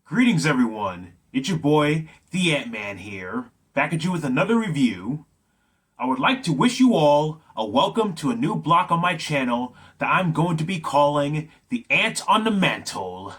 Greetings everyone, it's your boy, the Ant-Man here, back at you with another review. I would like to wish you all a welcome to a new block on my channel that I'm going to be calling the Ant on the MANtel.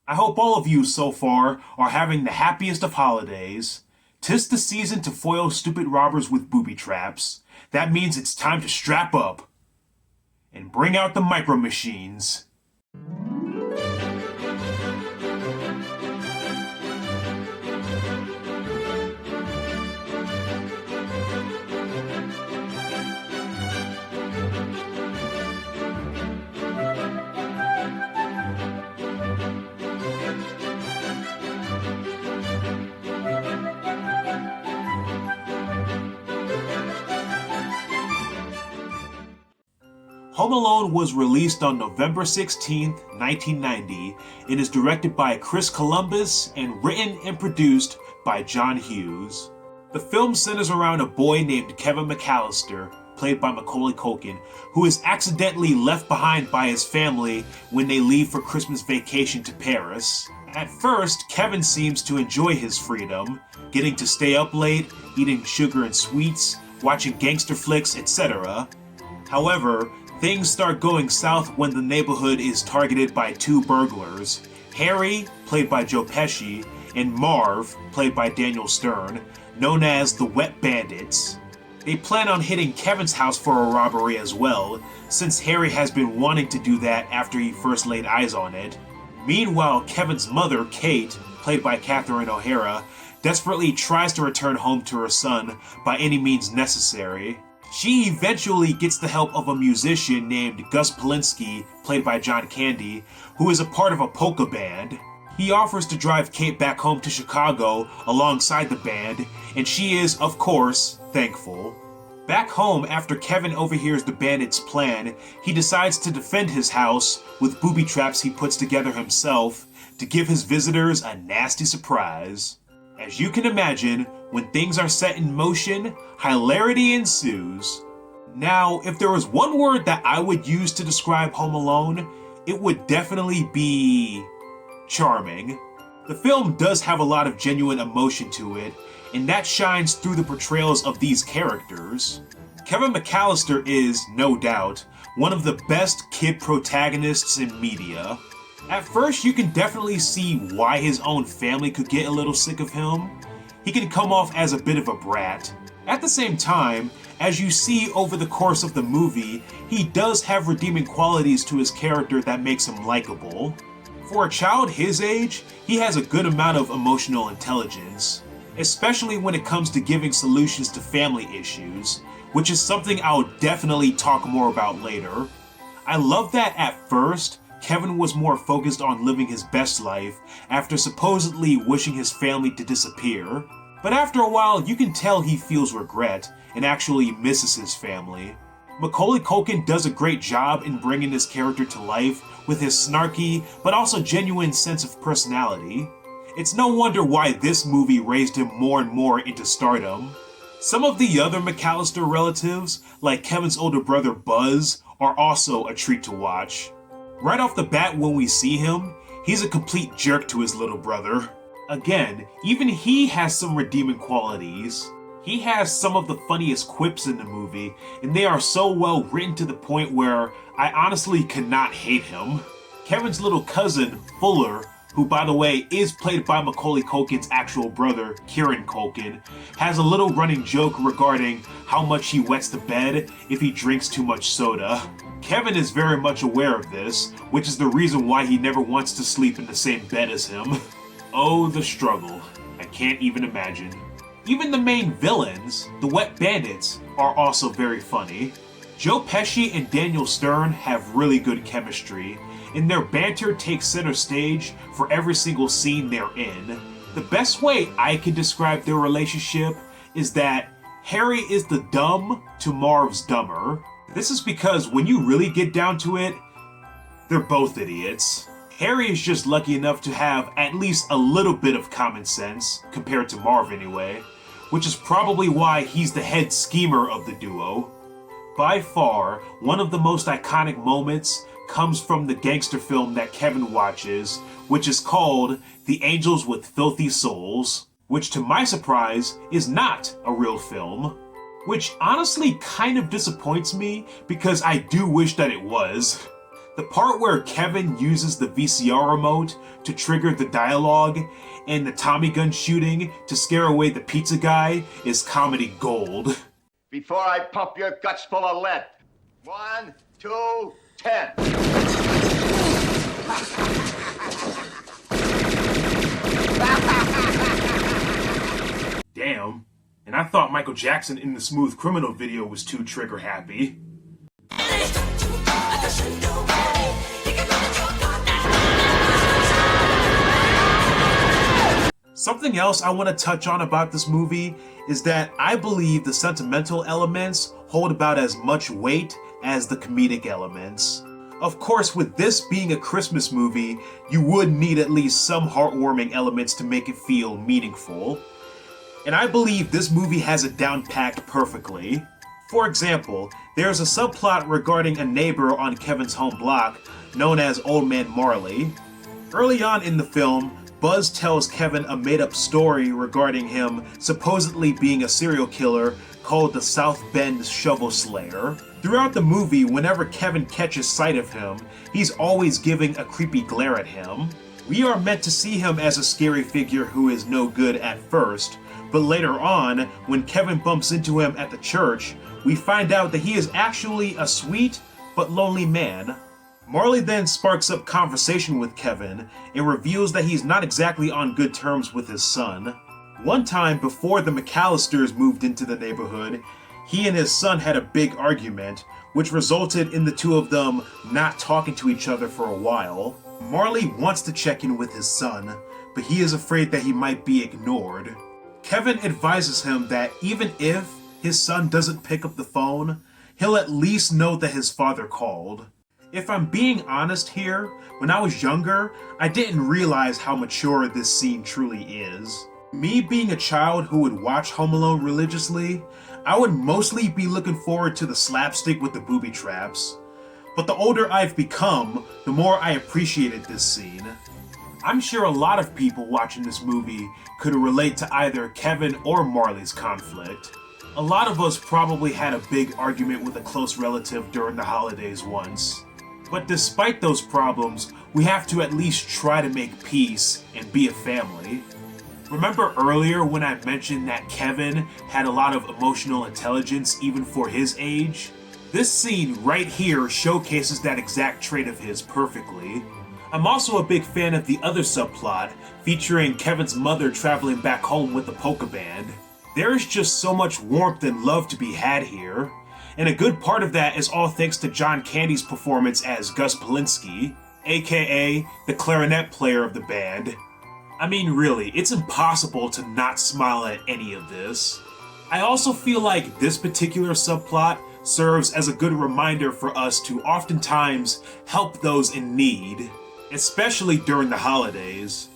I hope all of you so far are having the happiest of holidays. 'Tis the season to foil stupid robbers with booby traps. That means it's time to strap up and bring out the micro machines. Home Alone was released on November 16, 1990, and is directed by Chris Columbus and written and produced by John Hughes. The film centers around a boy named Kevin McAllister, played by Macaulay Culkin, who is accidentally left behind by his family when they leave for Christmas vacation to Paris. At first, Kevin seems to enjoy his freedom, getting to stay up late, eating sugar and sweets, watching gangster flicks, etc. However, things start going south when the neighborhood is targeted by two burglars, Harry, played by Joe Pesci, and Marv, played by Daniel Stern, known as the Wet Bandits. They plan on hitting Kevin's house for a robbery as well, since Harry has been wanting to do that after he first laid eyes on it. Meanwhile, Kevin's mother, Kate, played by Catherine O'Hara, desperately tries to return home to her son by any means necessary. She eventually gets the help of a musician named Gus Polinski, played by John Candy, who is a part of a polka band. He offers to drive Kate back home to Chicago alongside the band, and she is, of course, thankful. Back home, after Kevin overhears the bandits' plan, he decides to defend his house with booby traps he puts together himself to give his visitors a nasty surprise. As you can imagine, when things are set in motion, hilarity ensues. Now, if there was one word that I would use to describe Home Alone, it would definitely be charming. The film does have a lot of genuine emotion to it, and that shines through the portrayals of these characters. Kevin McAllister is, no doubt, one of the best kid protagonists in media. At first, you can definitely see why his own family could get a little sick of him. He can come off as a bit of a brat. At the same time, as you see over the course of the movie, he does have redeeming qualities to his character that makes him likable. For a child his age, he has a good amount of emotional intelligence, especially when it comes to giving solutions to family issues, which is something I'll definitely talk more about later. I love that at first, Kevin was more focused on living his best life after supposedly wishing his family to disappear. But after a while, you can tell he feels regret and actually misses his family. Macaulay Culkin does a great job in bringing this character to life with his snarky but also genuine sense of personality. It's no wonder why this movie raised him more and more into stardom. Some of the other McAllister relatives, like Kevin's older brother Buzz, are also a treat to watch. Right off the bat when we see him, he's a complete jerk to his little brother. Again, even he has some redeeming qualities. He has some of the funniest quips in the movie, and they are so well written to the point where I honestly cannot hate him. Kevin's little cousin, Fuller, who by the way is played by Macaulay Culkin's actual brother, Kieran Culkin, has a little running joke regarding how much he wets the bed if he drinks too much soda. Kevin is very much aware of this, which is the reason why he never wants to sleep in the same bed as him. Oh, the struggle. I can't even imagine. Even the main villains, the Wet Bandits, are also very funny. Joe Pesci and Daniel Stern have really good chemistry, and their banter takes center stage for every single scene they're in. The best way I can describe their relationship is that Harry is the dumb to Marv's dumber. This is because when you really get down to it, they're both idiots. Harry is just lucky enough to have at least a little bit of common sense, compared to Marv anyway, which is probably why he's the head schemer of the duo. By far, one of the most iconic moments comes from the gangster film that Kevin watches, which is called The Angels with Filthy Souls, which to my surprise is not a real film. Which honestly kind of disappoints me because I do wish that it was. The part where Kevin uses the VCR remote to trigger the dialogue and the Tommy gun shooting to scare away the pizza guy is comedy gold. Before I pump your guts full of lead. 1, 2, 10. Damn. And I thought Michael Jackson in the Smooth Criminal video was too trigger happy. Something else I want to touch on about this movie is that I believe the sentimental elements hold about as much weight as the comedic elements. Of course, with this being a Christmas movie, you would need at least some heartwarming elements to make it feel meaningful. And I believe this movie has it down packed perfectly. For example, there's a subplot regarding a neighbor on Kevin's home block known as Old Man Marley. Early on in the film, Buzz tells Kevin a made-up story regarding him supposedly being a serial killer called the South Bend Shovel Slayer. Throughout the movie, whenever Kevin catches sight of him, he's always giving a creepy glare at him. We are meant to see him as a scary figure who is no good at first, but later on, when Kevin bumps into him at the church, we find out that he is actually a sweet but lonely man. Marley then sparks up conversation with Kevin and reveals that he's not exactly on good terms with his son. One time before the McAllisters moved into the neighborhood, he and his son had a big argument, which resulted in the two of them not talking to each other for a while. Marley wants to check in with his son, but he is afraid that he might be ignored. Kevin advises him that even if his son doesn't pick up the phone, he'll at least know that his father called. If I'm being honest here, when I was younger, I didn't realize how mature this scene truly is. Me being a child who would watch Home Alone religiously, I would mostly be looking forward to the slapstick with the booby traps. But the older I've become, the more I appreciated this scene. I'm sure a lot of people watching this movie could relate to either Kevin or Marley's conflict. A lot of us probably had a big argument with a close relative during the holidays once. But despite those problems, we have to at least try to make peace and be a family. Remember earlier when I mentioned that Kevin had a lot of emotional intelligence even for his age? This scene right here showcases that exact trait of his perfectly. I'm also a big fan of the other subplot, featuring Kevin's mother traveling back home with the polka band. There is just so much warmth and love to be had here. And a good part of that is all thanks to John Candy's performance as Gus Polinski, aka the clarinet player of the band. I mean really, it's impossible to not smile at any of this. I also feel like this particular subplot serves as a good reminder for us to oftentimes help those in need, especially during the holidays.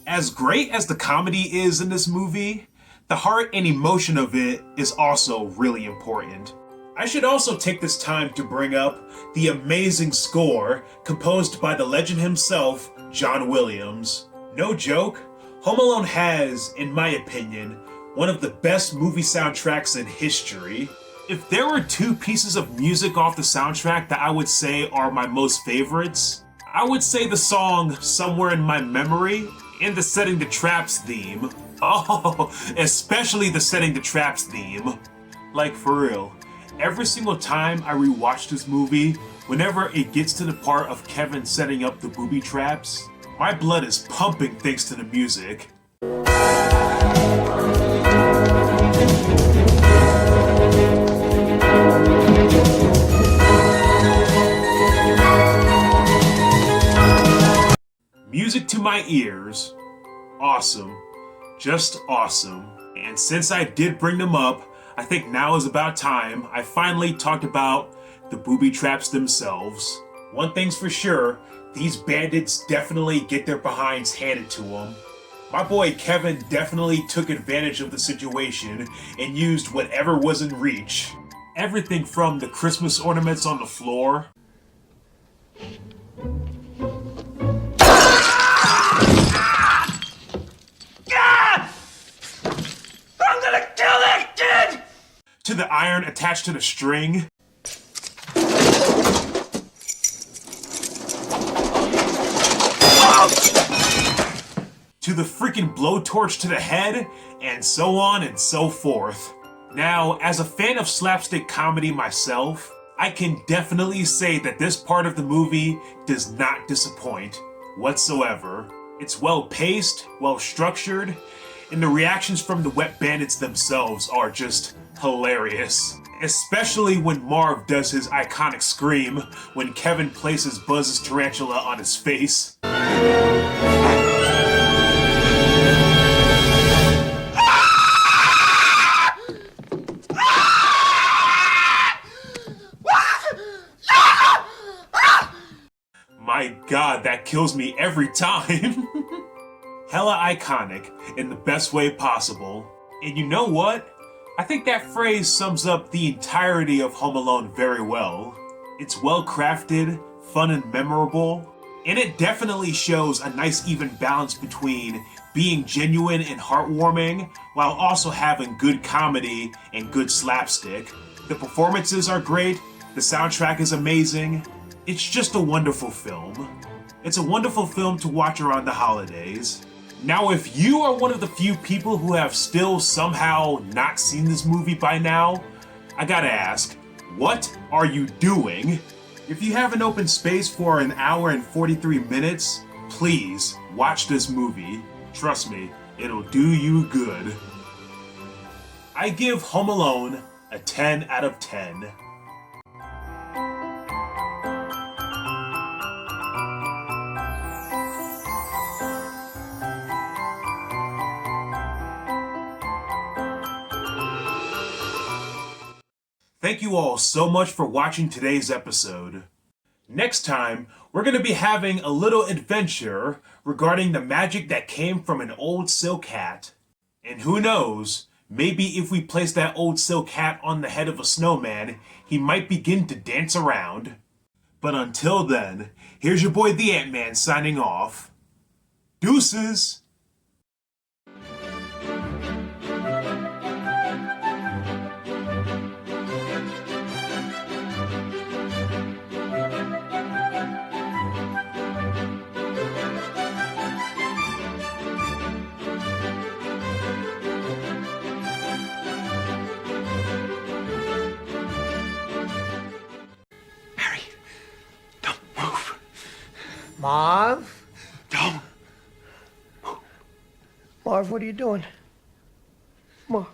As great as the comedy is in this movie, the heart and emotion of it is also really important. I should also take this time to bring up the amazing score composed by the legend himself, John Williams. No joke, Home Alone has, in my opinion, one of the best movie soundtracks in history. If there were two pieces of music off the soundtrack that I would say are my most favorites, I would say the song Somewhere in My Memory and the Setting the Traps theme. Oh, especially the Setting the Traps theme. Like for real. Every single time I rewatch this movie, whenever it gets to the part of Kevin setting up the booby traps, my blood is pumping thanks to the music. Music to my ears. Awesome. Just awesome. And since I did bring them up, I think now is about time I finally talked about the booby traps themselves. One thing's for sure, These bandits definitely get their behinds handed to them. My boy Kevin definitely took advantage of the situation and used whatever was in reach. Everything from the Christmas ornaments on the floor. I'm gonna kill that kid! To the iron attached to the string. To the freaking blowtorch to the head, and so on and so forth. Now, as a fan of slapstick comedy myself, I can definitely say that this part of the movie does not disappoint whatsoever. It's well paced, well structured, and the reactions from the wet bandits themselves are just hilarious. Especially when Marv does his iconic scream when Kevin places Buzz's tarantula on his face. My god, that kills me every time. Hella iconic in the best way possible. And you know what? I think that phrase sums up the entirety of Home Alone very well. It's well crafted, fun and memorable, and it definitely shows a nice even balance between being genuine and heartwarming while also having good comedy and good slapstick. The performances are great, the soundtrack is amazing. It's just a wonderful film. It's a wonderful film to watch around the holidays. Now, if you are one of the few people who have still somehow not seen this movie by now, I gotta ask, what are you doing? If you have an open space for an hour and 43 minutes, please watch this movie. Trust me, it'll do you good. I give Home Alone a 10 out of 10. Thank you all so much for watching today's episode. Next time, we're going to be having a little adventure regarding the magic that came from an old silk hat. And who knows, maybe if we place that old silk hat on the head of a snowman, he might begin to dance around. But until then, here's your boy the Ant-Man signing off. Deuces! Marv? Don't. Marv, what are you doing? Marv.